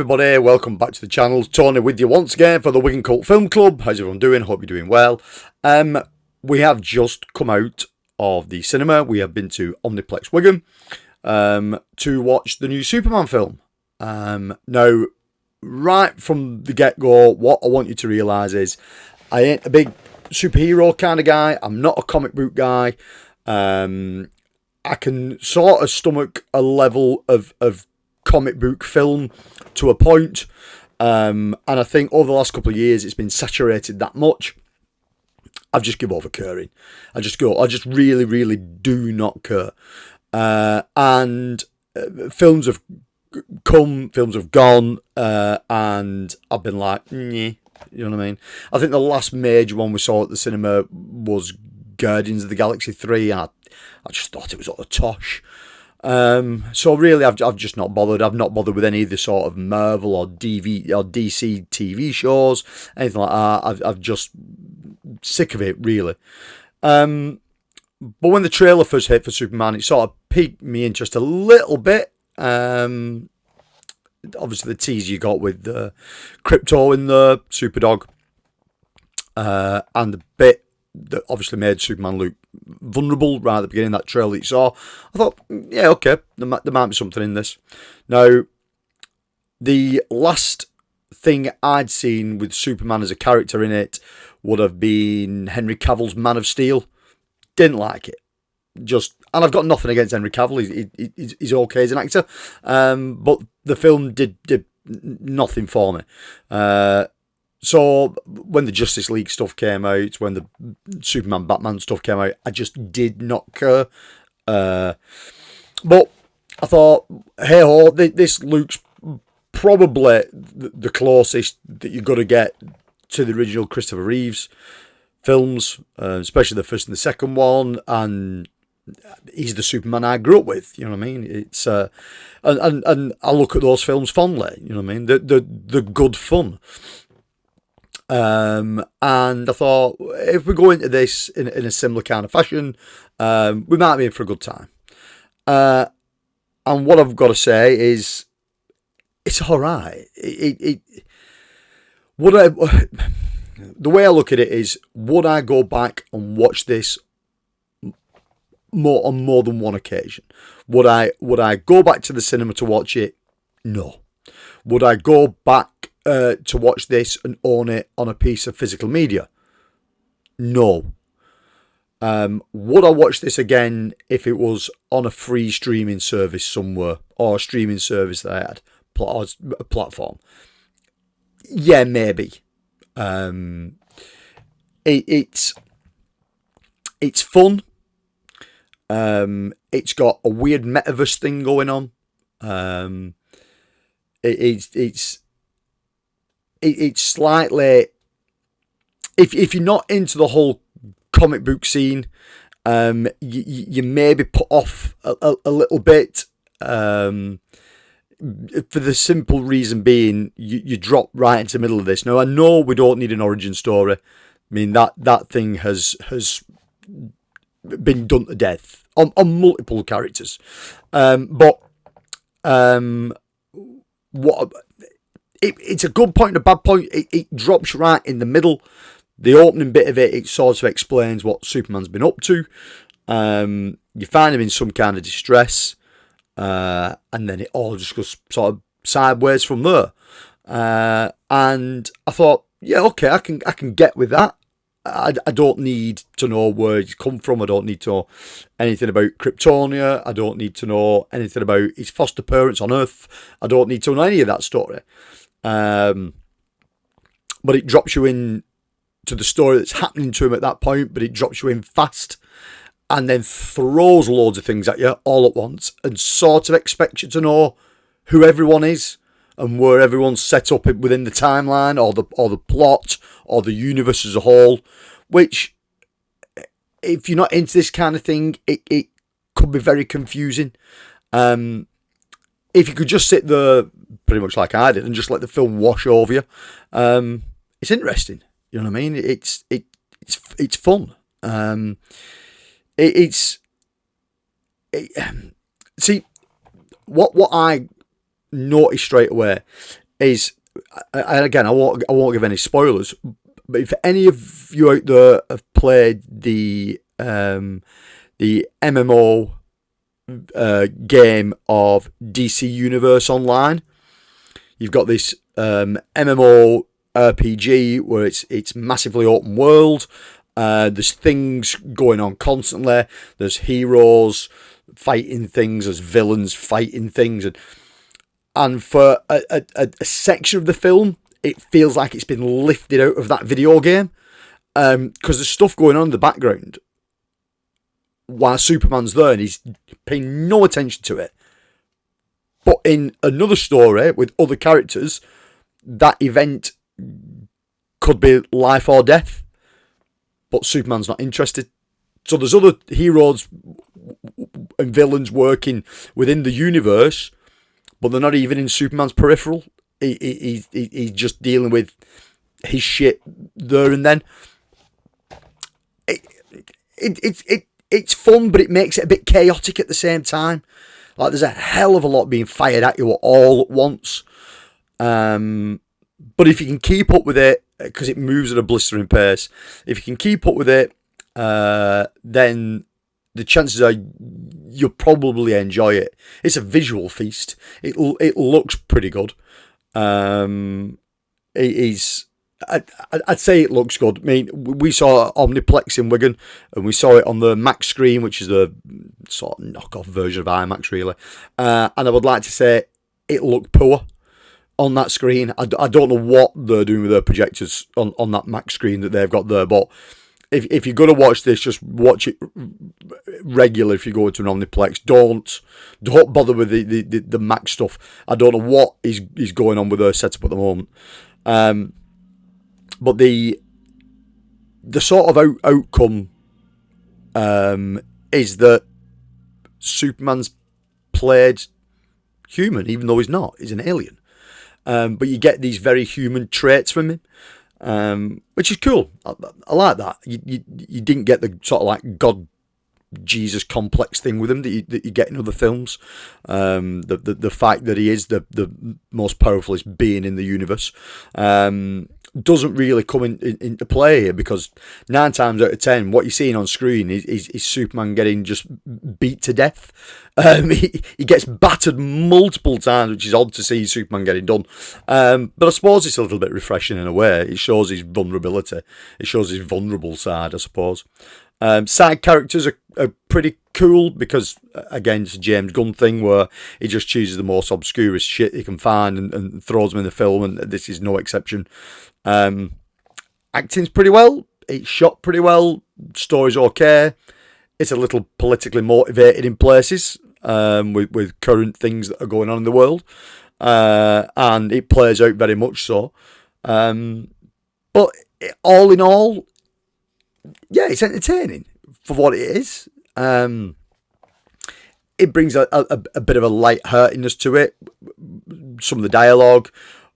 everybody, welcome back to the channel. Tony with you once again for the Wigan Cult Film Club. How's everyone doing? Hope you're doing well. We have just come out of the cinema. We have been to Omniplex Wigan to watch the new Superman film. Now, right from the get-go, what I want you to realise is I ain't a big superhero kind of guy. I'm not a comic book guy. I can sort of stomach a level of comic book film to a point, and I think over the last couple of years it's been saturated that much. I've just give over caring. I just really do not care. And films have come, films have gone, and I've been like, you know what I mean? I think the last major one we saw at the cinema was Guardians of the Galaxy 3, and I just thought it was utter tosh. So really, I've just not bothered. I've not bothered with any of the sort of Marvel or DC TV shows, anything like that. I've just sick of it, really. But when the trailer first hit for Superman, it sort of piqued me interest a little bit. Obviously, the tease you got with Crypto in the Superdog, and the bit that obviously made Superman look vulnerable right at the beginning, that trailer that you saw. I thought, yeah, okay, there might be something in this. Now, the last thing I'd seen with Superman as a character in it would have been Henry Cavill's Man of Steel. Didn't like it. And I've got nothing against Henry Cavill. He's okay as an actor. But the film did nothing for me. So when the Justice League stuff came out, when the Superman Batman stuff came out, I just did not care. But I thought, hey ho, this looks probably the closest that you're going to get to the original Christopher Reeves films, especially the first and the second one. And he's the Superman I grew up with, you know what I mean? It's and I look at those films fondly, you know what I mean? The good fun. And I thought, if we go into this in a similar kind of fashion, we might be in for a good time. And what I've got to say is, it's all right. The way I look at it is, would I go back and watch this on more than one occasion? Would I go back to the cinema to watch it? No. Would I go back to watch this and own it on a piece of physical media? No. Would I watch this again if it was on a free streaming service somewhere, or a streaming service that I had, or a platform? Yeah, maybe. It's fun. It's got a weird metaverse thing going on. It's slightly, if you're not into the whole comic book scene, you may be put off a little bit, for the simple reason being you drop right into the middle of this. Now, I know we don't need an origin story. I mean, that thing has been done to death on multiple characters, but what? It's a good point and a bad point. It drops right in the middle. The opening bit of it sort of explains what Superman's been up to. You find him in some kind of distress, and then it all just goes sort of sideways from there. And I thought, yeah, okay, I can get with that. I don't need to know where he's come from. I don't need to know anything about Kryptonia. I don't need to know anything about his foster parents on Earth. I don't need to know any of that story. But it drops you in to the story that's happening to him at that point, but it drops you in fast and then throws loads of things at you all at once and sort of expects you to know who everyone is and where everyone's set up within the timeline or the plot or the universe as a whole, which, if you're not into this kind of thing, it could be very confusing. If you could just sit there pretty much like I did and just let the film wash over you, it's interesting. You know what I mean? It's fun. See, what I noticed straight away is, and again, I won't give any spoilers, but if any of you out there have played the MMO game of DC Universe Online, you've got this MMO RPG where it's massively open world. There's things going on constantly. There's heroes fighting things. There's villains fighting things, and for a section of the film, it feels like it's been lifted out of that video game, because there's stuff going on in the background while Superman's there and he's paying no attention to it. But in another story with other characters, that event could be life or death, but Superman's not interested. So there's other heroes and villains working within the universe, but they're not even in Superman's peripheral. He's just dealing with his shit there and then. It's fun, but it makes it a bit chaotic at the same time. Like, there's a hell of a lot being fired at you all at once. But if you can keep up with it, because it moves at a blistering pace, if you can keep up with it, then the chances are you'll probably enjoy it. It's a visual feast. It looks pretty good. It is. I'd say it looks good. I mean, we saw Omniplex in Wigan, and we saw it on the Max screen, which is the sort of knockoff version of IMAX, really. And I would like to say it looked poor on that screen. I don't know what they're doing with their projectors on that Max screen that they've got there, but if you're going to watch this, just watch it regular. If you go into an Omniplex, don't bother with the Max stuff. I don't know what is going on with their setup at the moment. But the sort of outcome is that Superman's played human, even though he's not. He's an alien. But you get these very human traits from him, which is cool. I like that. You didn't get the sort of like God Jesus complex thing with him that you get in other films. The fact that he is the most powerful being in the universe doesn't really come into play here, because 9 times out of 10 what you're seeing on screen is Superman getting just beat to death. He gets battered multiple times, which is odd to see Superman getting done. But I suppose it's a little bit refreshing in a way. It shows his vulnerability. It shows his vulnerable side, I suppose. Side characters are pretty cool because, again, it's a James Gunn thing where he just chooses the most obscurest shit he can find and throws them in the film, and this is no exception. Acting's pretty well. It's shot pretty well. Story's okay. It's a little politically motivated in places, with current things that are going on in the world, and it plays out very much so. But all in all, yeah, it's entertaining for what it is. It brings a bit of a light-heartedness to it. Some of the dialogue,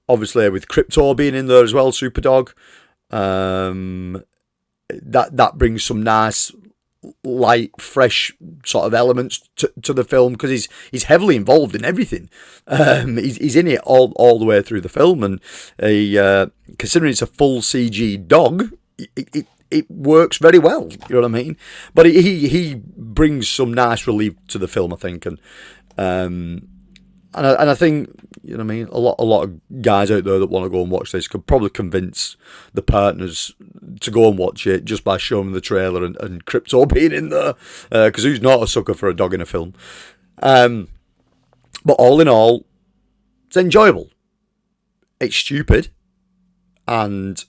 obviously with Crypto being in there as well, Superdog, that brings some nice, light, fresh sort of elements to the film, because he's heavily involved in everything. He's in it all the way through the film, and considering it's a full CG dog, it works very well, you know what I mean? But he brings some nice relief to the film, I think, and I think, you know what I mean, a lot of guys out there that want to go and watch this could probably convince the partners to go and watch it just by showing them the trailer and Crypto being in there, because who's not a sucker for a dog in a film? But all in all, it's enjoyable. It's stupid, and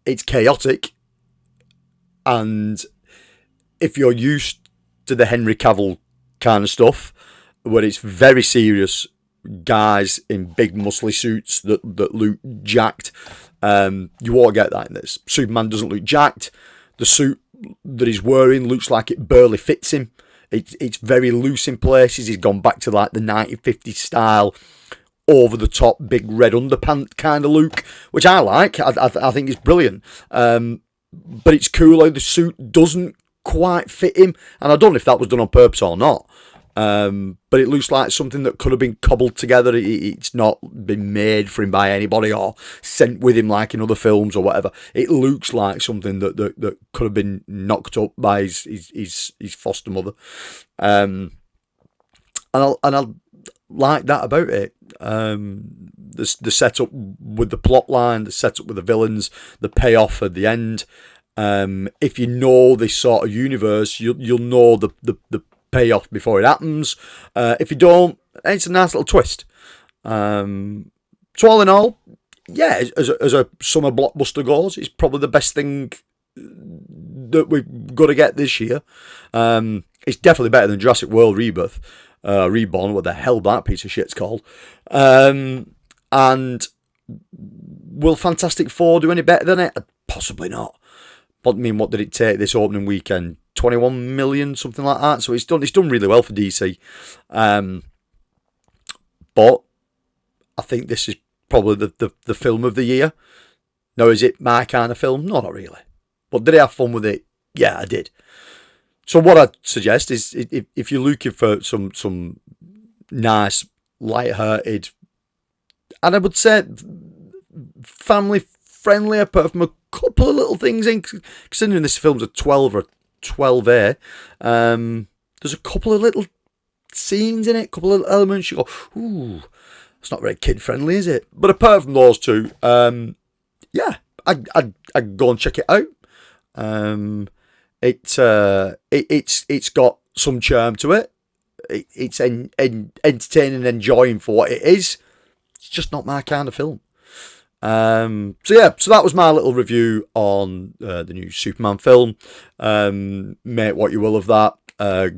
it's chaotic. And if you're used to the Henry Cavill kind of stuff, where it's very serious guys in big muscly suits that look jacked, you won't get that in this. Superman doesn't look jacked. The suit that he's wearing looks like it barely fits him. It's very loose in places. He's gone back to like the 1950s style, over the top, big red underpants kind of look, which I like. I think it's brilliant. But it's cool how the suit doesn't quite fit him, and I don't know if that was done on purpose or not. But it looks like something that could have been cobbled together. It's not been made for him by anybody or sent with him like in other films or whatever. It looks like something that could have been knocked up by his foster mother. And I like that about it. The setup with the plot line, the setup with the villains, the payoff at the end. If you know this sort of universe, you'll know the payoff before it happens. If you don't, it's a nice little twist. So all in all, yeah, as a summer blockbuster goes, it's probably the best thing that we've got to get this year. It's definitely better than Jurassic World Reborn, what the hell that piece of shit's called. And will Fantastic Four do any better than it? Possibly not. But I mean, what did it take this opening weekend? 21 million, something like that. So it's done really well for DC. But I think this is probably the film of the year. Now, is it my kind of film? No, not really. But did I have fun with it? Yeah, I did. So what I'd suggest is, if you're looking for some nice, light-hearted, and I would say family-friendly, apart from a couple of little things in, considering this film's a 12 or 12A, there's a couple of little scenes in it, a couple of elements you go, ooh, it's not very kid-friendly, is it? But apart from those two, yeah, I'd go and check it out. It's got some charm to it. It's entertaining and enjoying for what it is. It's just not my kind of film. So that was my little review on the new Superman film. Make what you will of that.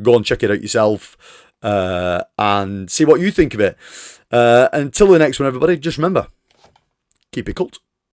Go and check it out yourself and see what you think of it. Until the next one, everybody, just remember, keep it cult.